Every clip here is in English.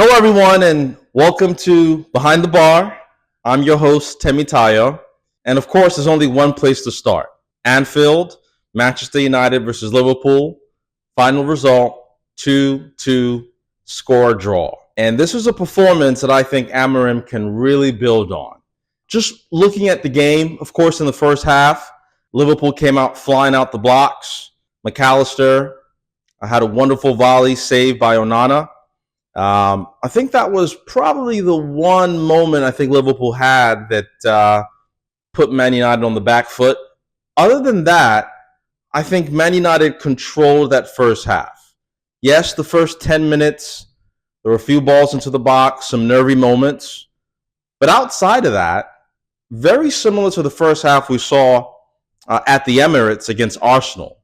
Hello, everyone, and welcome to Behind the Bar. I'm your host, Temi Tayo. And of course, there's only one place to start Anfield, Manchester United versus Liverpool. Final result 2-2 score draw. And this was a performance that I think Amorim can really build on. Just looking at the game, of course, in the first half, Liverpool came out flying out the blocks. McAllister had a wonderful volley saved by Onana. I think that was probably the one moment I think Liverpool had that put Man United on the back foot. Other than that, I think Man United controlled that first half. Yes, the first 10 minutes, there were a few balls into the box, some nervy moments. But outside of that, very similar to the first half we saw at the Emirates against Arsenal.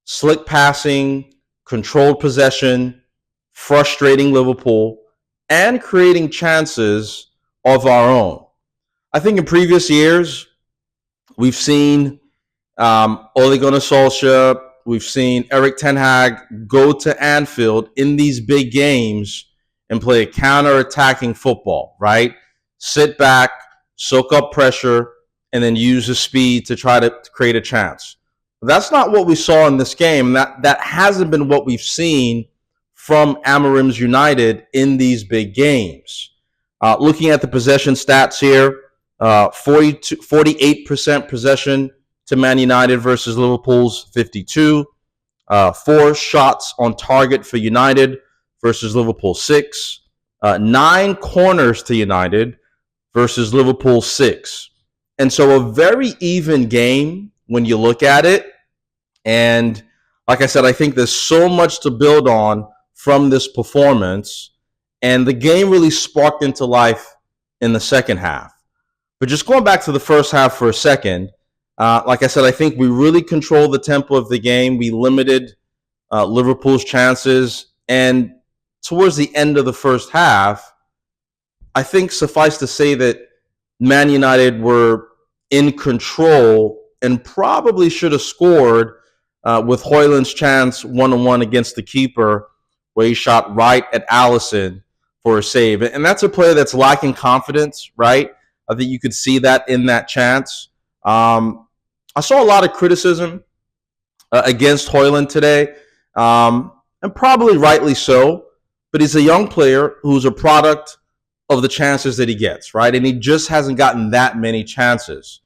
Slick passing, controlled possession, frustrating Liverpool, and creating chances of our own. I think in previous years, we've seen Ole Gunnar Solskjaer, we've seen Erik ten Hag go to Anfield in these big games and play a counter-attacking football, right? Sit back, soak up pressure, and then use the speed to try to create a chance. But that's not what we saw in this game. That hasn't been what we've seen from Amorim's United in these big games. Looking at the possession stats here, 48% possession to Man United versus Liverpool's 52. 4 shots on target for United versus Liverpool 6. 9 corners to United versus Liverpool 6. And so a very even game when you look at it. And like I said, I think there's so much to build on from this performance, and the game really sparked into life in the second half. But just going back to the first half for a second, like I said, I think we really controlled the tempo of the game. We limited Liverpool's chances, and towards the end of the first half, I think suffice to say that Man United were in control and probably should have scored with Højlund's chance one-on-one against the keeper, where he shot right at Alisson for a save. And that's a player that's lacking confidence, right? I think you could see that in that chance. I saw a lot of criticism against Højlund today, and probably rightly so, but he's a young player who's a product of the chances that he gets, right? And he just hasn't gotten that many chances.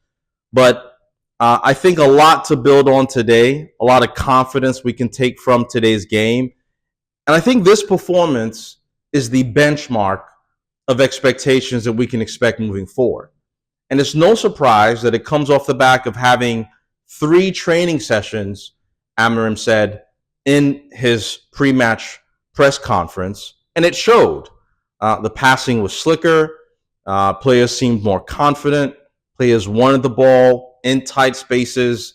But I think a lot to build on today, a lot of confidence we can take from today's game. And I think this performance is the benchmark of expectations that we can expect moving forward. And it's no surprise that it comes off the back of having 3 training sessions, Amorim said, in his pre-match press conference. And it showed. The passing was slicker. Players seemed more confident. Players wanted the ball in tight spaces.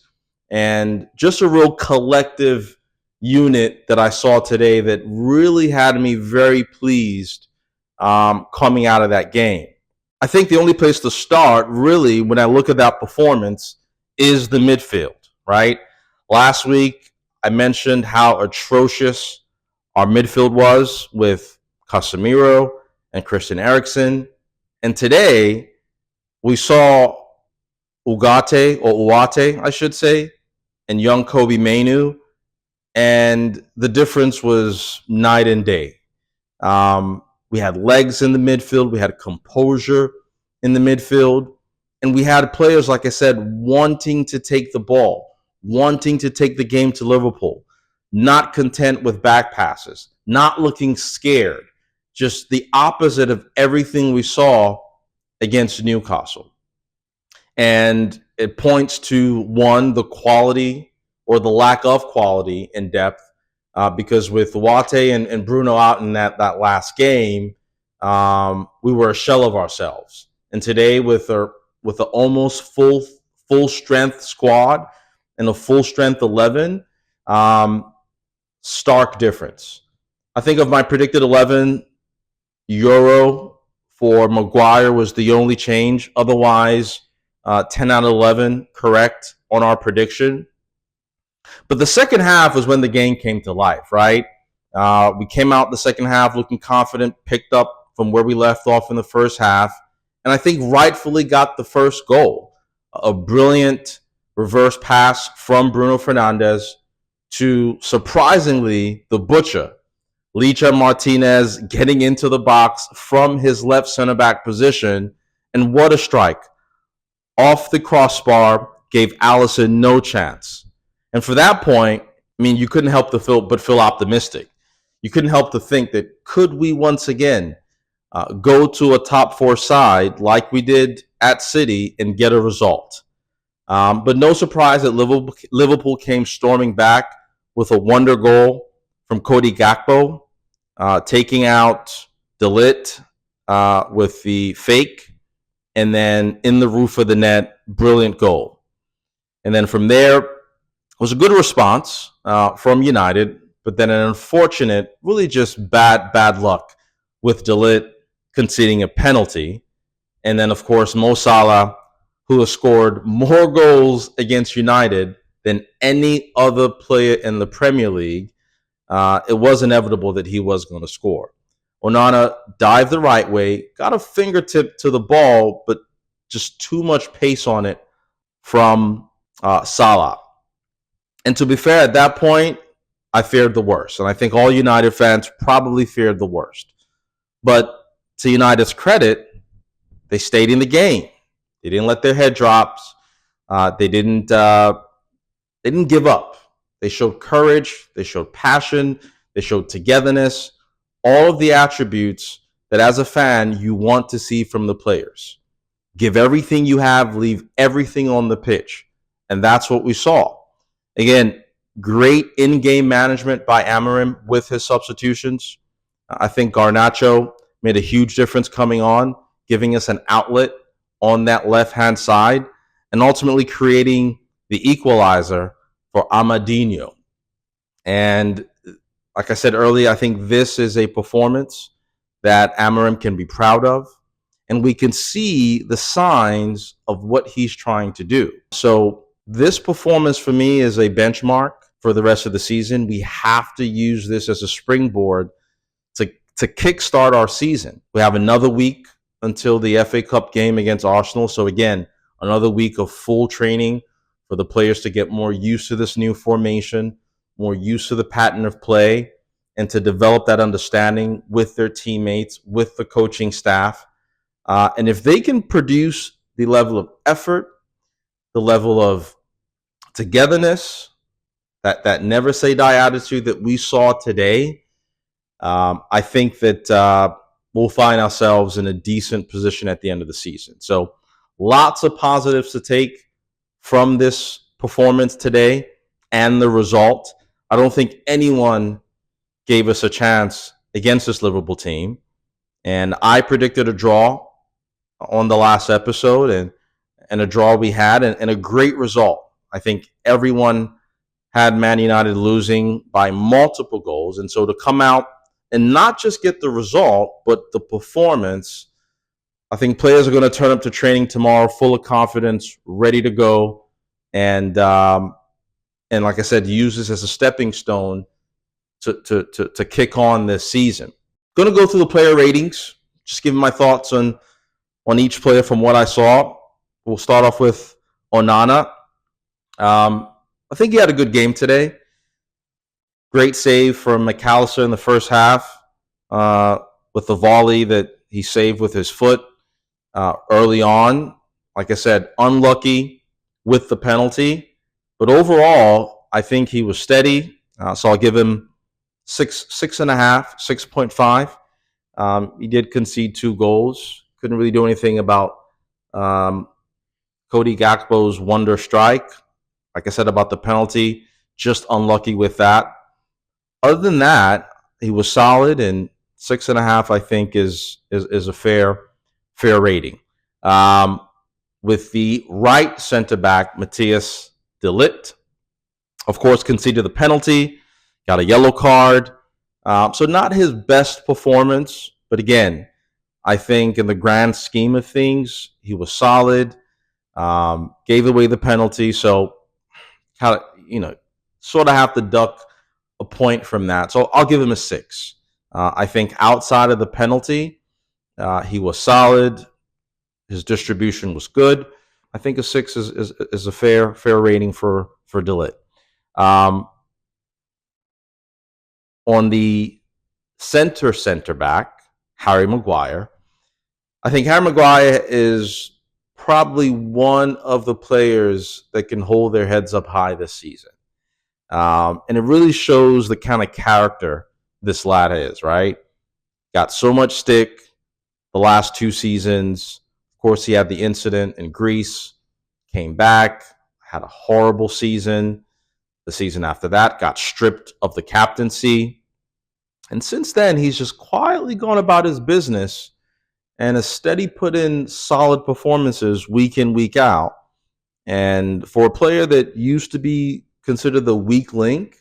And just a real collective unit that I saw today that really had me very pleased coming out of that game. I think the only place to start, really, when I look at that performance, is the midfield, right? Last week, I mentioned how atrocious our midfield was with Casemiro and Christian Eriksen. And today, we saw Ugarte, I should say, and young Kobbie Mainoo. And the difference was night and day. We had legs in the midfield. We had composure in the midfield. And we had players, like I said, wanting to take the ball, wanting to take the game to Liverpool, not content with back passes, not looking scared. Just the opposite of everything we saw against Newcastle. And it points to, one, the quality or the lack of quality in depth, because with Wate and Bruno out in that last game, we were a shell of ourselves. And today, with an almost full strength squad and a full strength 11, stark difference. I think of my predicted 11, Euro for Maguire was the only change. Otherwise, 10 out of 11 correct on our prediction. But the second half was when the game came to life, right? We came out the second half looking confident, picked up from where we left off in the first half, and I think rightfully got the first goal. A brilliant reverse pass from Bruno Fernandes to, surprisingly, the Butcher, Licha Martinez, getting into the box from his left center back position. And what a strike. Off the crossbar, gave Alisson no chance. And for that point, I mean, you couldn't help but feel optimistic. You couldn't help to think that could we once again go to a top four side like we did at City and get a result. But no surprise that Liverpool came storming back with a wonder goal from Cody Gakpo, taking out De Ligt with the fake, and then in the roof of the net, brilliant goal. And then from there, it was a good response from United, but then an unfortunate, really just bad luck with De Ligt conceding a penalty. And then, of course, Mo Salah, who has scored more goals against United than any other player in the Premier League, it was inevitable that he was going to score. Onana dived the right way, got a fingertip to the ball, but just too much pace on it from Salah. And to be fair, at that point, I feared the worst. And I think all United fans probably feared the worst. But to United's credit, they stayed in the game. They didn't let their head drops. They didn't give up. They showed courage. They showed passion. They showed togetherness. All of the attributes that as a fan you want to see from the players. Give everything you have, leave everything on the pitch. And that's what we saw. Again, great in-game management by Amorim with his substitutions. I think Garnacho made a huge difference coming on, giving us an outlet on that left-hand side, and ultimately creating the equalizer for Amadinho. And like I said earlier, I think this is a performance that Amorim can be proud of, and we can see the signs of what he's trying to do. So this performance for me is a benchmark for the rest of the season. We have to use this as a springboard to kickstart our season. We have another week until the FA Cup game against Arsenal. So again, another week of full training for the players to get more used to this new formation, more used to the pattern of play, and to develop that understanding with their teammates, with the coaching staff. And if they can produce the level of effort, the level of togetherness, that never say die attitude that we saw today, I think that we'll find ourselves in a decent position at the end of the season. So lots of positives to take from this performance today and the result. I don't think anyone gave us a chance against this Liverpool team. And I predicted a draw on the last episode, and a draw we had, and a great result. I think everyone had Man United losing by multiple goals. And so to come out and not just get the result, but the performance, I think players are going to turn up to training tomorrow full of confidence, ready to go. And like I said, use this as a stepping stone to kick on this season. Going to go through the player ratings, just giving my thoughts on each player from what I saw. We'll start off with Onana. I think he had a good game today. Great save from McAllister in the first half with the volley that he saved with his foot early on. Like I said, unlucky with the penalty. But overall, I think he was steady. So I'll give him 6.5, 6.5. He did concede 2 goals. Couldn't really do anything about Cody Gakpo's wonder strike. Like I said about the penalty, just unlucky with that. Other than that, he was solid, and 6.5, I think, is a fair rating. With the right center back, Matthias de Ligt, of course, conceded the penalty, got a yellow card. So not his best performance, but again, I think in the grand scheme of things, he was solid. Gave away the penalty, so sort of have to duck a point from that. So I'll give him a 6. I think outside of the penalty, he was solid. His distribution was good. I think a 6 is a fair rating for De Ligt. On the center back, Harry Maguire. I think Harry Maguire is probably one of the players that can hold their heads up high this season. And it really shows the kind of character this lad is, right? Got so much stick the last 2 seasons. Of course, he had the incident in Greece, came back, had a horrible season. The season after that, got stripped of the captaincy. And since then, he's just quietly gone about his business and has steady put in solid performances week in, week out. And for a player that used to be considered the weak link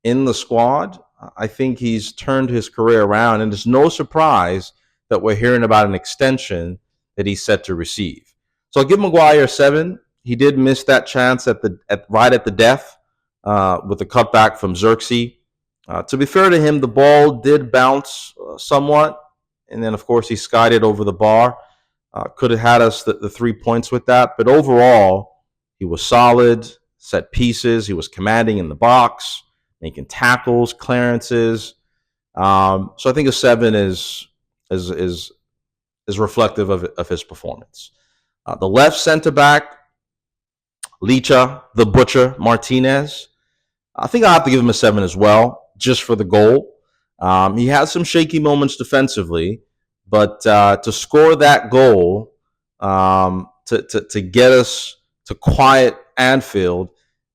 in the squad, I think he's turned his career around. And it's no surprise that we're hearing about an extension that he's set to receive. So I'll give Maguire a 7. He did miss that chance right at the death with the cutback from Xerxes. To be fair to him, the ball did bounce somewhat. And then, of course, he skied it over the bar. Could have had us the 3 points with that. But overall, he was solid, set pieces. He was commanding in the box, making tackles, clearances. So I think a 7 is reflective of his performance. The left center back, Licha, the Butcher, Martinez. I think I have to give him a 7 as well, just for the goal. He had some shaky moments defensively, but to score that goal, to get us to quiet Anfield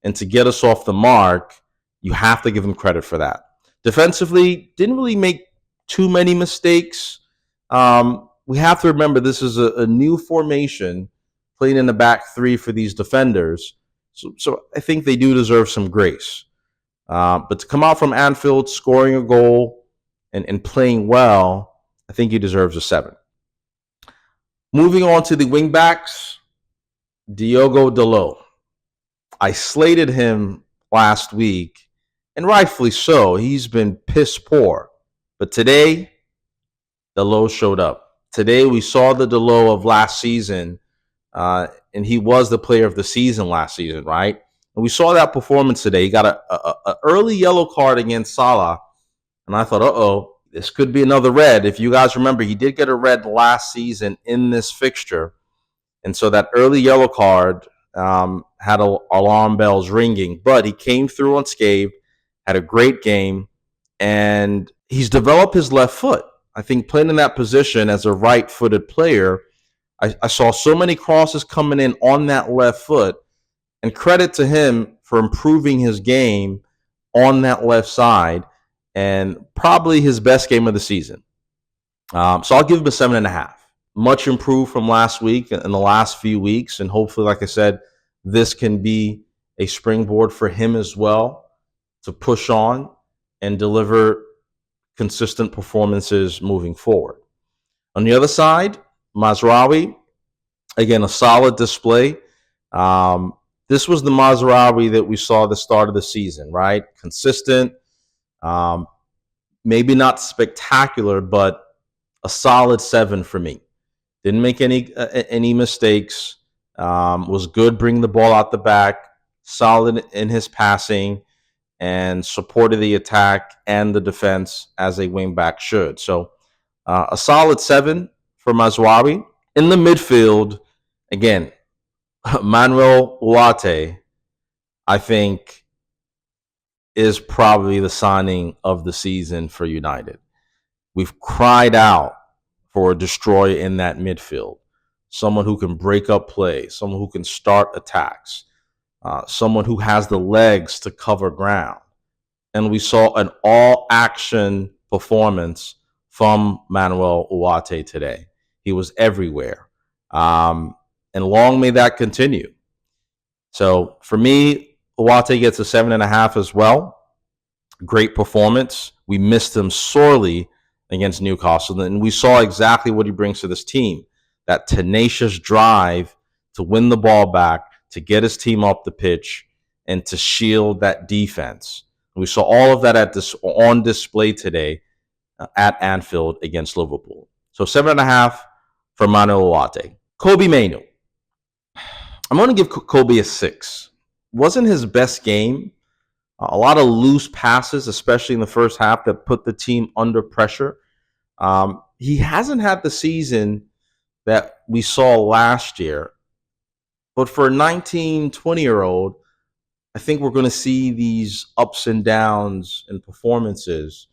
and to get us off the mark, you have to give him credit for that. Defensively, didn't really make too many mistakes. We have to remember this is a new formation, playing in the back 3 for these defenders. So I think they do deserve some grace. But to come out from Anfield, scoring a goal and playing well, I think he deserves a 7. Moving on to the wingbacks, Diogo Dalot. I slated him last week, and rightfully so. He's been piss poor. But today, Dalot showed up. Today, we saw the Dalot of last season, and he was the player of the season last season, right? And we saw that performance today. He got an early yellow card against Salah, and I thought, this could be another red. If you guys remember, he did get a red last season in this fixture, and so that early yellow card had alarm bells ringing. But he came through unscathed, had a great game, and he's developed his left foot. I think playing in that position as a right-footed player, I saw so many crosses coming in on that left foot, and credit to him for improving his game on that left side, and probably his best game of the season. So I'll give him a 7.5. Much improved from last week and the last few weeks, and hopefully, like I said, this can be a springboard for him as well to push on and deliver consistent performances moving forward. On the other side, Mazraoui, again, a solid display. This was the Mazraoui that we saw at the start of the season, right? Consistent, maybe not spectacular, but a solid 7 for me. Didn't make any mistakes. Was good bringing the ball out the back, solid in his passing, and supported the attack and the defense as a wingback should. So a solid 7 for Mazraoui. In the midfield, again, Manuel Ugarte, I think, is probably the signing of the season for United. We've cried out for a destroyer in that midfield, someone who can break up play, someone who can start attacks, someone who has the legs to cover ground. And we saw an all-action performance from Manuel Ugarte today. He was everywhere. And long may that continue. So for me, Ugarte gets a 7.5 as well. Great performance. We missed him sorely against Newcastle, and we saw exactly what he brings to this team. That tenacious drive to win the ball back, to get his team up the pitch, and to shield that defense. We saw all of that on display today at Anfield against Liverpool. So 7.5 for Manu Owate. Kobbie Mainoo. I'm going to give Kobe a 6. Wasn't his best game. A lot of loose passes, especially in the first half, that put the team under pressure. He hasn't had the season that we saw last year. But for a 19, 20-year-old, I think we're going to see these ups and downs in performances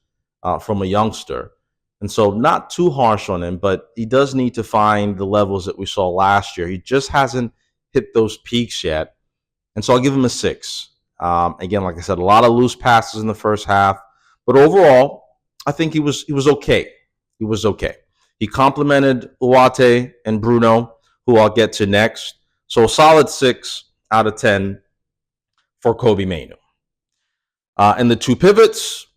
from a youngster. And so not too harsh on him, but he does need to find the levels that we saw last year. He just hasn't hit those peaks yet. And so I'll give him a 6. Again, like I said, a lot of loose passes in the first half. But overall, I think he was okay. He was okay. He complimented Owate and Bruno, who I'll get to next. So a solid 6 out of 10 for Kobbie Mainoo. And the two pivots,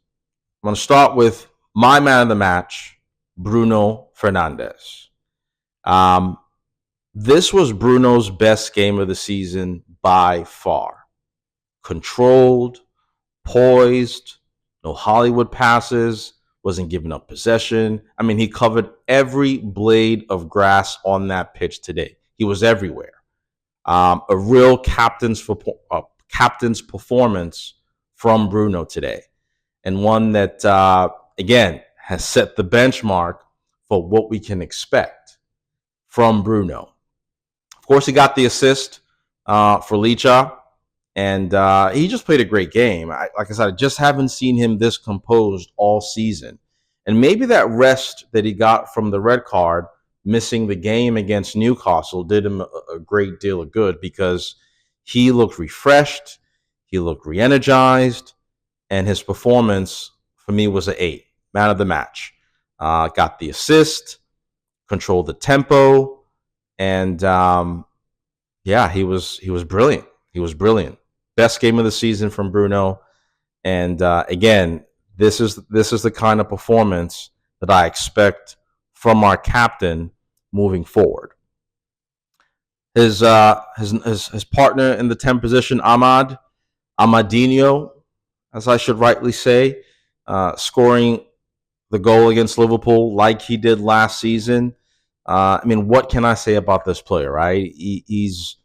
I'm going to start with my man of the match, Bruno Fernandes. This was Bruno's best game of the season by far. Controlled, poised, no Hollywood passes, wasn't giving up possession. I mean, he covered every blade of grass on that pitch today. He was everywhere. A real captain's performance from Bruno today, and one that, again, has set the benchmark for what we can expect from Bruno. Of course, he got the assist for Licha, and he just played a great game. Like I said, I just haven't seen him this composed all season. And maybe that rest that he got from the red card, missing the game against Newcastle, did him a great deal of good, because he looked refreshed, he looked re-energized, and his performance for me was an 8. Man of the match. Got the assist, controlled the tempo, and he was brilliant. He was brilliant. Best game of the season from Bruno. And again, this is the kind of performance that I expect from our captain moving forward. His partner in the 10 position, Amadinho, as I should rightly say, scoring the goal against Liverpool like he did last season. I mean, what can I say about this player, right? He's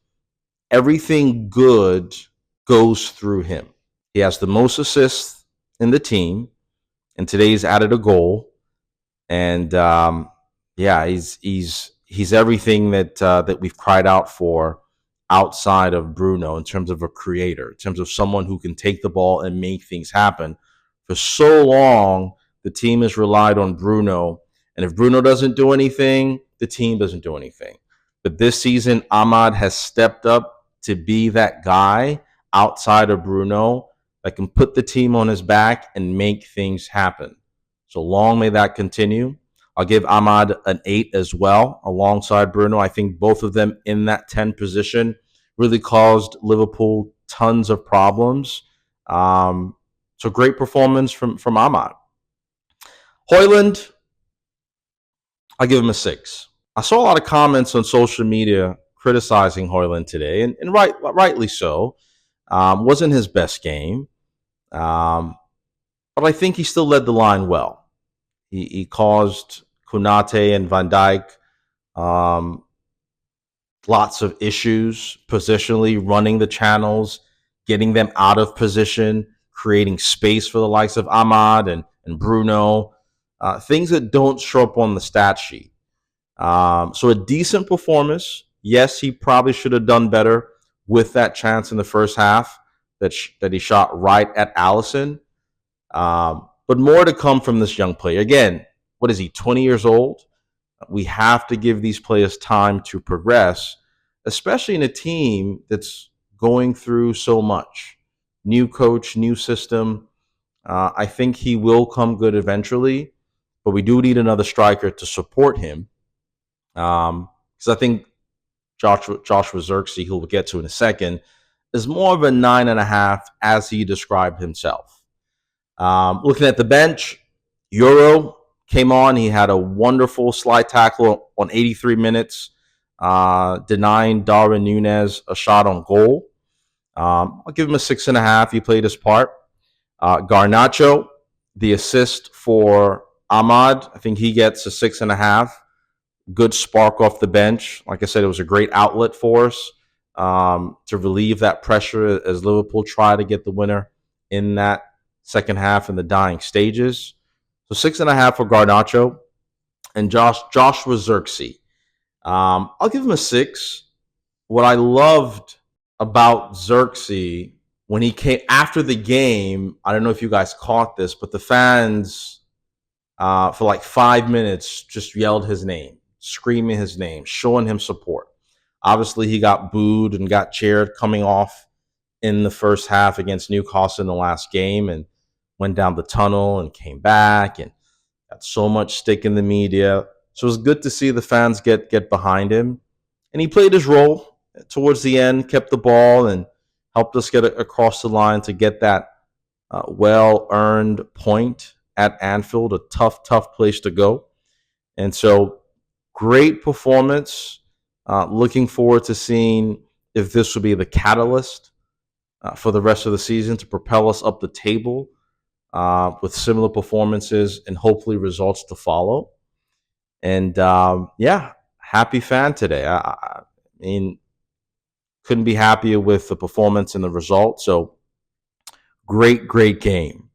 everything good goes through him. He has the most assists in the team, and today's added a goal. And he's everything that we've cried out for outside of Bruno, in terms of a creator, in terms of someone who can take the ball and make things happen. For so long, the team has relied on Bruno, and if Bruno doesn't do anything, the team doesn't do anything. But this season, Amad has stepped up to be that guy outside of Bruno that can put the team on his back and make things happen. So long may that continue. I'll give Amad an 8 as well, alongside Bruno. I think both of them in that 10 position really caused Liverpool tons of problems. So great performance from Amad. Højlund, I'll give him a 6. I saw a lot of comments on social media criticizing Højlund today, and rightly so. Wasn't his best game. But I think he still led the line well. He caused Konate and Van Dijk lots of issues positionally, running the channels, getting them out of position, creating space for the likes of Amad and Bruno, things that don't show up on the stat sheet. So a decent performance. Yes, he probably should have done better with that chance in the first half that he shot right at Alisson. But more to come from this young player. Again, what is he, 20 years old? We have to give these players time to progress, especially in a team that's going through so much. New coach, new system. I think he will come good eventually, but we do need another striker to support him. Because I think Joshua Zirkzee, who we'll get to in a second, is more of a 9.5, as he described himself. Looking at the bench, Euro came on. He had a wonderful slide tackle on 83 minutes, denying Darwin Núñez a shot on goal. I'll give him a 6.5. He played his part. Garnacho, the assist for Ahmad, I think he gets a 6.5. Good spark off the bench. Like I said, it was a great outlet for us to relieve that pressure as Liverpool try to get the winner in that second half in the dying stages. So 6.5 for Garnacho and Joshua Zirkzee. I'll give him a 6. What I loved about Zirkzee when he came after the game, I don't know if you guys caught this, but the fans for like 5 minutes just yelled his name, screaming his name, showing him support. Obviously, he got booed and got cheered coming off in the first half against Newcastle in the last game, and went down the tunnel and came back and got so much stick in the media. So it was good to see the fans get behind him. And he played his role towards the end, kept the ball, and helped us get across the line to get that well-earned point at Anfield, a tough place to go. And so great performance. Looking forward to seeing if this will be the catalyst for the rest of the season to propel us up the table with similar performances and hopefully results to follow. And yeah, happy fan today. I mean, couldn't be happier with the performance and the result. So great game.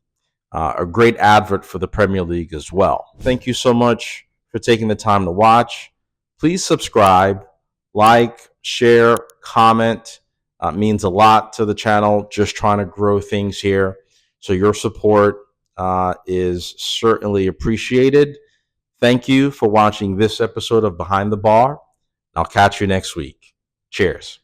A great advert for the Premier League as well. Thank you so much for taking the time to watch. Please subscribe, like, share, comment. Means a lot to the channel. Just trying to grow things here. So your support is certainly appreciated. Thank you for watching this episode of Behind the Bar. I'll catch you next week. Cheers.